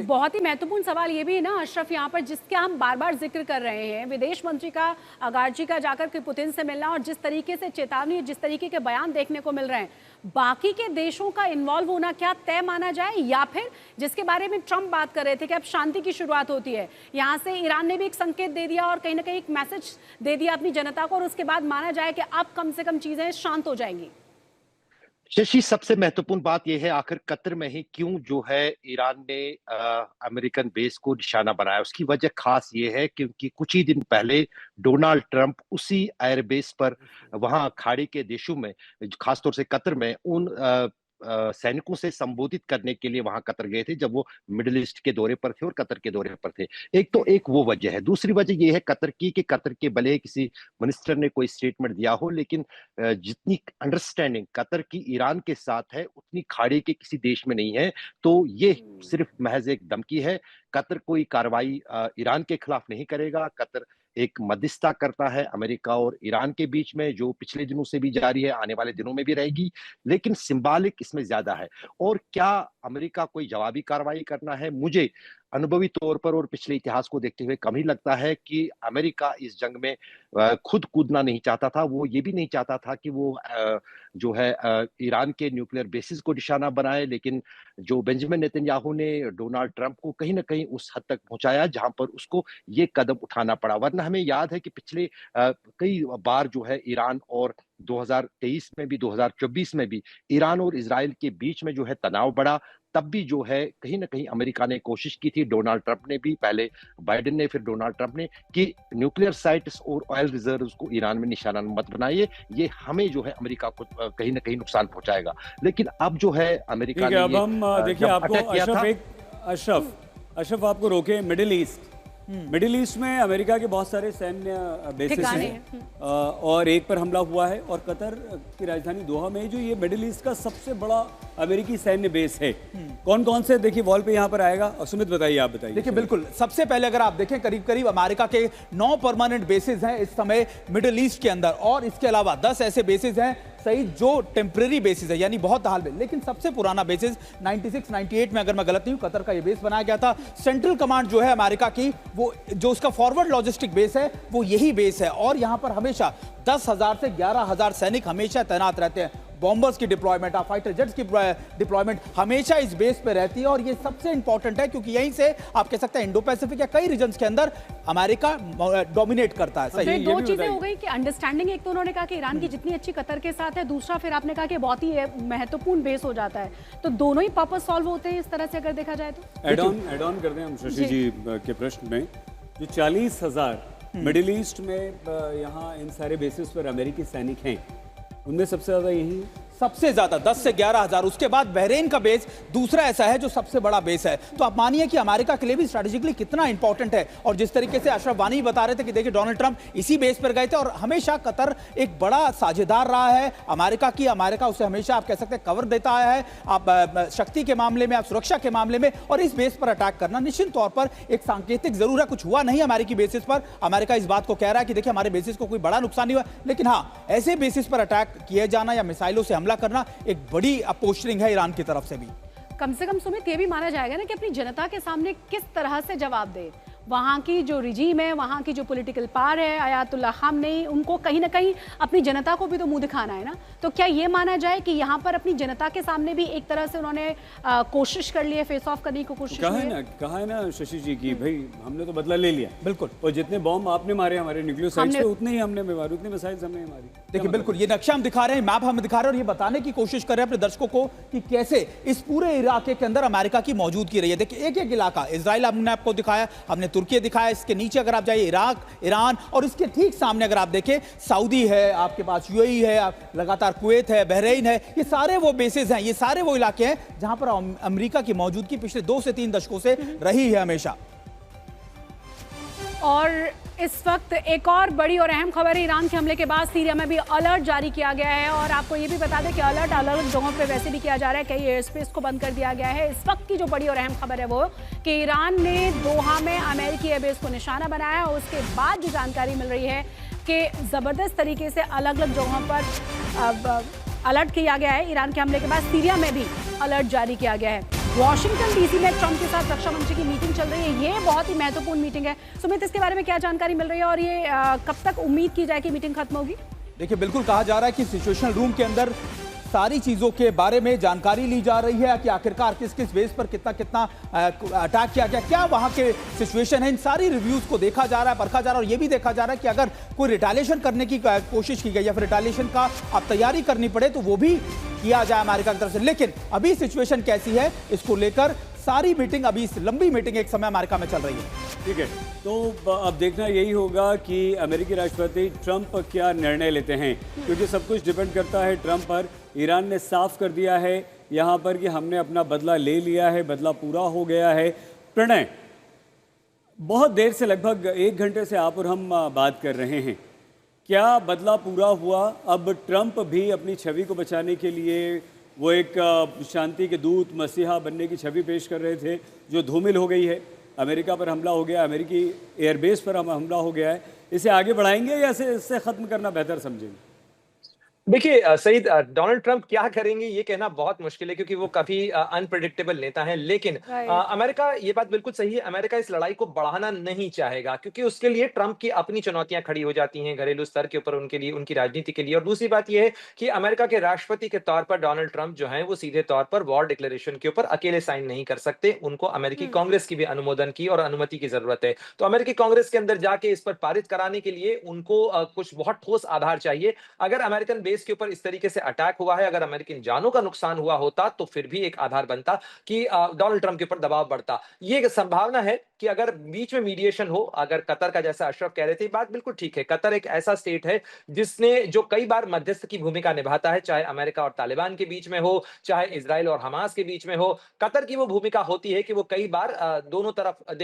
बहुत ही महत्वपूर्ण सवाल ये भी है ना अशरफ, यहाँ पर जिसका हम बार बार जिक्र कर रहे हैं, विदेश मंत्री का अगार्जी का जाकर के पुतिन से मिलना और जिस तरीके से चेतावनी, जिस तरीके के बयान देखने को मिल रहे हैं, बाकी के देशों का इन्वॉल्व होना क्या तय माना जाए, या फिर जिसके बारे में ट्रंप बात कर रहे थे कि अब शांति की शुरुआत होती है, यहाँ से ईरान ने भी एक संकेत दे दिया और कहीं ना कहीं एक मैसेज दे दिया अपनी जनता को, और उसके बाद माना जाए कि अब कम से कम चीजें शांत हो जाएंगी। शशि, सबसे महत्वपूर्ण बात यह है आखिर कतर में ही क्यों जो है ईरान ने अमेरिकन बेस को निशाना बनाया। उसकी वजह खास ये है क्योंकि कुछ ही दिन पहले डोनाल्ड ट्रंप उसी एयरबेस पर वहां खाड़ी के देशों में, खासतौर से कतर में, उन सैनिकों से संबोधित करने के लिए वहां कतर गए थे जब वो मिडिल ईस्ट के दौरे पर थे और कतर के दौरे पर थे। एक वो वजह है। दूसरी वजह ये है कतर की कि कतर के भले किसी मिनिस्टर ने कोई स्टेटमेंट दिया हो, लेकिन जितनी अंडरस्टैंडिंग कतर की ईरान के साथ है उतनी खाड़ी के किसी देश में नहीं है। तो ये सिर्फ महज एक धमकी है। कतर कोई कार्रवाई ईरान के खिलाफ नहीं करेगा। कतर एक मध्यस्थता करता है अमेरिका और ईरान के बीच में, जो पिछले दिनों से भी जारी है, आने वाले दिनों में भी रहेगी, लेकिन सिंबॉलिक इसमें ज्यादा है। और क्या अमेरिका कोई जवाबी कार्रवाई करना है? मुझे अनुभवी तौर पर और पिछले इतिहास को देखते हुए कम ही लगता है कि अमेरिका इस जंग में खुद कूदना नहीं चाहता था। वो ये भी नहीं चाहता था कि वो जो है ईरान के न्यूक्लियर बेसिस को निशाना बनाए, लेकिन जो बेंजामिन नेतन्याहू ने डोनाल्ड ट्रंप को कहीं ना कहीं उस हद तक पहुंचाया जहां पर उसको ये कदम उठाना पड़ा। वरना हमें याद है कि पिछले कई बार जो है ईरान, और 2023 में भी 2024 में भी ईरान और इजराइल के बीच में जो है तनाव बढ़ा, तब भी जो है कहीं ना कहीं अमेरिका ने कोशिश की थी, डोनाल्ड ट्रंप ने भी, पहले बाइडेन ने फिर डोनाल्ड ट्रंप ने, कि न्यूक्लियर साइट्स और ऑयल रिजर्व्स को ईरान में निशाना मत बनाइए, ये हमें जो है अमेरिका को कहीं ना कहीं नुकसान पहुंचाएगा। लेकिन अब जो है अमेरिका ने अब हम देखिए आपको अशरफ आपको रोके मिडिल ईस्ट में अमेरिका के बहुत सारे सैन्य बेसिस हैं और एक पर हमला हुआ है, और कतर की राजधानी दोहा में जो ये मिडिल ईस्ट का सबसे बड़ा अमेरिकी सैन्य बेस है। कौन कौन से, देखिए वॉल पे यहाँ पर आएगा, और सुमित बताइए, आप बताइए। देखिए बिल्कुल, सबसे पहले अगर आप देखें करीब करीब अमेरिका के 9 परमानेंट बेसिस हैं इस समय मिडिल ईस्ट के अंदर, और इसके अलावा 10 ऐसे बेसिस हैं सही जो टेम्परेरी बेसिस है, यानी बहुत हाल में। लेकिन सबसे पुराना बेसिस 96-98 में, अगर मैं गलत नहीं हूं, कतर का ये बेस बनाया गया था। सेंट्रल कमांड जो है अमेरिका की, वो जो उसका फॉरवर्ड लॉजिस्टिक बेस है वो यही बेस है, और यहां पर हमेशा 10,000 से 11,000 सैनिक हमेशा तैनात रहते हैं। बॉम्बर्स की डिप्लॉयमेंट, फाइटर जेट्स की डिप्लॉयमेंट हमेशा इस बेस पे रहती है, और ये सबसे इंपॉर्टेंट है क्योंकि यहीं से आप कह सकते हैं इंडो पैसिफिक या कई रीजन्स के अंदर अमेरिका डोमिनेट करता है। सही, दो चीजें हो गई कि अंडरस्टैंडिंग, एक तो उन्होंने कहा कि ईरान की जितनी अच्छी कतर के साथ है, दूसरा फिर आपने कहा कि बहुत ही महत्वपूर्ण बेस हो जाता है, तो दोनों ही पर्पस सॉल्व होते हैं इस तरह से अगर देखा जाए तो। एड ऑन कर दें हम शशि जी के प्रश्न में, जो 40,000 मिडिल ईस्ट में यहाँ इन सारे बेसिस पर अमेरिकी सैनिक हैं, उनमें सबसे ज्यादा यही, सबसे ज्यादा 10 से 11,000। उसके बाद बहरीन का बेस दूसरा ऐसा है जो सबसे बड़ा बेस है। तो आप मानिए कि अमेरिका के लिए भी स्ट्रेटेजिकली कितना इंपॉर्टेंट है। और जिस तरीके से अशरफ वानी बता रहे थे कि देखिए डोनाल्ड ट्रंप इसी बेस पर गए थे, और हमेशा कतर एक बड़ा साझेदार रहा है अमेरिका की। अमेरिका उसे हमेशा आप कह सकते हैं कवर देता आया है, आप शक्ति के मामले में, आप सुरक्षा के मामले में, और इस बेस पर अटैक करना निश्चित तौर पर एक सांकेतिक जरूर है। कुछ हुआ नहीं अमेरिकी बेसिस पर, अमेरिका इस बात को कह रहा है कि देखिए हमारे बेसिस को कोई बड़ा नुकसान नहीं हुआ, लेकिन हाँ, ऐसे बेसिस पर अटैक किए जाना या मिसाइलों से हमला करना एक बड़ी पोस्टरिंग है ईरान की तरफ से भी। कम से कम सुमित, ये भी माना जाएगा ना कि अपनी जनता के सामने किस तरह से जवाब दे। वहाँ की जो रिजीम है, वहाँ की जो पॉलिटिकल पावर है, आयतुल्लाह खामेनी, उनको कहीं ना कहीं अपनी जनता को भी तो मुंह दिखाना है ना। तो क्या ये माना जाए कि यहाँ पर अपनी जनता के सामने भी एक तरह से उन्होंने कोशिश कर ली है, फेस ऑफ करने की कोशिश कहा है ना शशि जी की भाई हमने तो बदला ले लिया। बिल्कुल, और जितने बॉम्ब आपने मारे हमारे न्यूक्लियर साइट्स पे, उतने ही हमने मारे, उतने मिसाइल्स हमने मारी। देखिए बिल्कुल, ये नक्शा हम दिखा रहे हैं, मैप हम दिखा रहे हैं, और ये बताने की कोशिश कर रहे हैं अपने दर्शकों को कि कैसे इस पूरे इलाके के अंदर अमेरिका की मौजूदगी रही है। देखिए एक एक इलाका, इजराइल हमने आपको दिखाया, हमने तुर्की दिखाया, इसके नीचे अगर आप जाइए इराक, ईरान, और इसके ठीक सामने अगर आप देखें सऊदी है, आपके पास यूएई है, लगातार कुवैत है, बहरीन है, ये सारे वो बेसिस हैं, ये सारे वो इलाके हैं जहां पर अमेरिका की मौजूदगी पिछले 2 से 3 दशकों से रही है हमेशा। और इस वक्त एक और बड़ी और अहम खबर है, ईरान के हमले के बाद सीरिया में भी अलर्ट जारी किया गया है। और आपको ये भी बता दें कि अलर्ट अलग अलग जगहों पे वैसे भी किया जा रहा है, कई एयर स्पेस को बंद कर दिया गया है। इस वक्त की जो बड़ी और अहम खबर है वो कि ईरान ने दोहा में अमेरिकी एयरबेस को निशाना बनाया, और उसके बाद जो जानकारी मिल रही है कि ज़बरदस्त तरीके से अलग अलग जगहों पर अलर्ट किया गया है। ईरान के हमले के बाद सीरिया में भी अलर्ट जारी किया गया है। वॉशिंगटन डीसी में ट्रंप के साथ रक्षा मंत्री की मीटिंग चल रही है। ये बहुत ही महत्वपूर्ण मीटिंग है। सुमित, इसके बारे में क्या जानकारी मिल रही है और ये कब तक उम्मीद की जाए कि मीटिंग खत्म होगी? देखिए, बिल्कुल कहा जा रहा है कि सिचुएशन रूम के अंदर सारी चीजों के बारे में जानकारी ली जा रही है कि आखिरकार किस किस बेस पर कितना कितना अटैक किया गया, क्या वहां के सिचुएशन है। इन सारी रिव्यूज को देखा जा रहा है, परखा जा रहा है और यह भी देखा जा रहा है कि अगर कोई रिटालिएशन करने की कोशिश की गई या फिर रिटालिएशन का अब तैयारी करनी पड़े तो वो भी किया जाए अमेरिका की तरफ से। लेकिन अभी सिचुएशन कैसी है, इसको लेकर सारी मीटिंग, अभी इस लंबी मीटिंग एक समय अमेरिका में चल रही है। ठीक है, तो अब देखना यही होगा कि अमेरिकी राष्ट्रपति ट्रंप क्या निर्णय लेते हैं, क्योंकि सब कुछ डिपेंड करता है ट्रंप पर। ईरान ने साफ कर दिया है यहाँ पर कि हमने अपना बदला ले लिया है, बदला पूरा हो गया है। प्रणय, बहुत देर से, लगभग 1 घंटे से आप और हम बात कर रहे हैं, क्या बदला पूरा हुआ? अब ट्रंप भी अपनी छवि को बचाने के लिए वो एक शांति के दूत, मसीहा बनने की छवि पेश कर रहे थे, जो धूमिल हो गई है। अमेरिका पर हमला हो गया, अमेरिकी एयरबेस पर हमला हो गया है। इसे आगे बढ़ाएंगे या इससे खत्म करना बेहतर समझेंगे? देखिए सईद, डोनाल्ड ट्रंप क्या करेंगे ये कहना बहुत मुश्किल है, क्योंकि वो काफी अनप्रेडिक्टेबल नेता हैं। लेकिन अमेरिका, ये बात बिल्कुल सही है, अमेरिका इस लड़ाई को बढ़ाना नहीं चाहेगा, क्योंकि उसके लिए ट्रंप की अपनी चुनौतियां खड़ी हो जाती हैं घरेलू स्तर के ऊपर, उनके लिए, उनकी राजनीति के लिए। और दूसरी बात यह है कि अमेरिका के राष्ट्रपति के तौर पर डोनाल्ड ट्रंप जो है वो सीधे तौर पर वॉर डिक्लेरेशन के ऊपर अकेले साइन नहीं कर सकते। उनको अमेरिकी कांग्रेस की भी अनुमोदन की और अनुमति की जरूरत है। तो अमेरिकी कांग्रेस के अंदर जाके इस पर पारित कराने के लिए उनको कुछ बहुत ठोस आधार चाहिए। अगर अमेरिकन बेस के ऊपर इस तरीके से अटैक हुआ है, अगर अमेरिकन जानों का नुकसान हुआ होता, तो फिर भी एक आधार बनता कि डोनाल्ड ट्रंप के ऊपर दबाव बढ़ता। ये संभावना है कि अगर बीच में मीडिएशन हो, अगर कतर का, जैसा अशरफ कह रहे थे, बात बिल्कुल ठीक है, कतर एक ऐसा स्टेट है जिसने, जो कई बार मध्यस्थ की भूमिका निभाता है, चाहे अमेरिका और तालिबान के बीच में हो, चाहे इजराइल और हमास के बीच में हो। कतर की वो भूमिका होती है कि वो कई बार दोनों तरफ